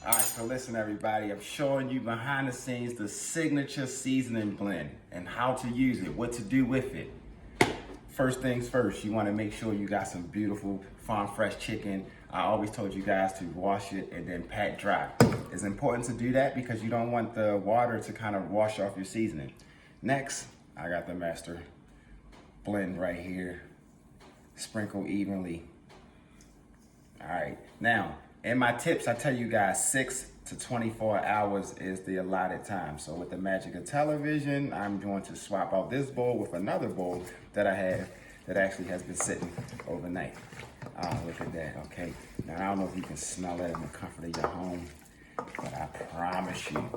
All right, so listen everybody, I'm showing you behind the scenes the signature seasoning blend and how to use it, what to do with it. First things first, you wanna make sure you got some beautiful farm fresh chicken. I always told you guys to wash it and then pat dry. It's important to do that because you don't want the water to kind of wash off your seasoning. Next, I got the master blend right here. Sprinkle evenly. All right, now, in my tips, I tell you guys 6 to 24 hours is the allotted time. So with the magic of television, I'm going to swap out this bowl with another bowl that I have that actually has been sitting overnight. Look at that, okay? Now, I don't know if you can smell that in the comfort of your home, but I promise you,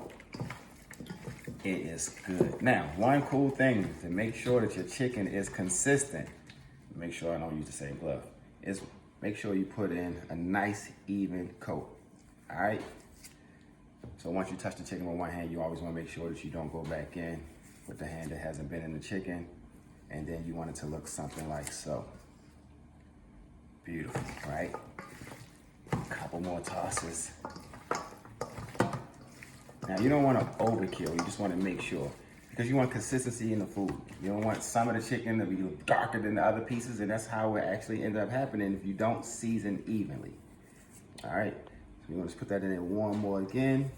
it is good. Now, one cool thing to make sure that your chicken is consistent, make sure I don't use the same glove, is make sure you put in a nice even coat, all right? So once you touch the chicken with one hand, you always wanna make sure that you don't go back in with the hand that hasn't been in the chicken, and then you want it to look something like so. Beautiful, right? A couple more tosses. Now you don't wanna overkill, you just wanna make sure, because you want consistency in the food. You don't want some of the chicken to be darker than the other pieces, and that's how it actually ends up happening if you don't season evenly. All right, so you want to put that in there one more again.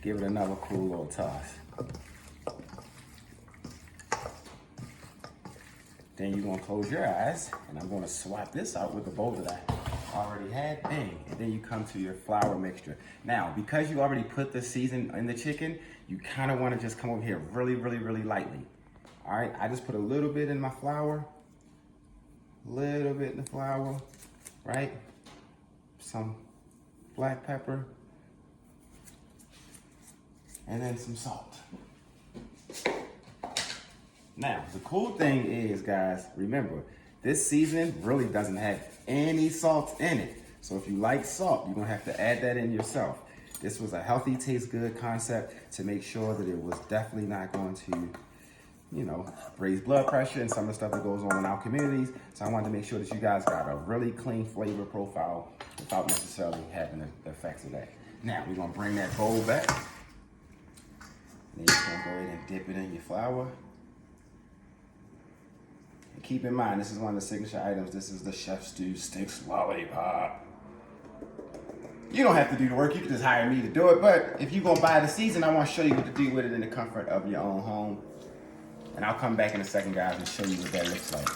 Give it another cool little toss. Then you're gonna close your eyes, and I'm gonna swap this out with the bowl that I already had, bang. And then you come to your flour mixture. Now, because you already put the season in the chicken, you kind of want to just come over here really, really, really lightly. All right, I just put a little bit in my flour, little bit in the flour, right? Some black pepper, and then some salt. Now, the cool thing is, guys, remember, this seasoning really doesn't have any salt in it. So if you like salt, you're gonna have to add that in yourself. This was a healthy, taste good concept to make sure that it was definitely not going to, raise blood pressure and some of the stuff that goes on in our communities. So I wanted to make sure that you guys got a really clean flavor profile without necessarily having the effects of that. Now, we're gonna bring that bowl back. Then you're gonna go ahead and dip it in your flour. And keep in mind, this is one of the signature items. This is the Chef's Stix lollipop. You don't have to do the work, you can just hire me to do it, but if you're gonna buy the season, I wanna show you what to do with it in the comfort of your own home. And I'll come back in a second, guys, and show you what that looks like.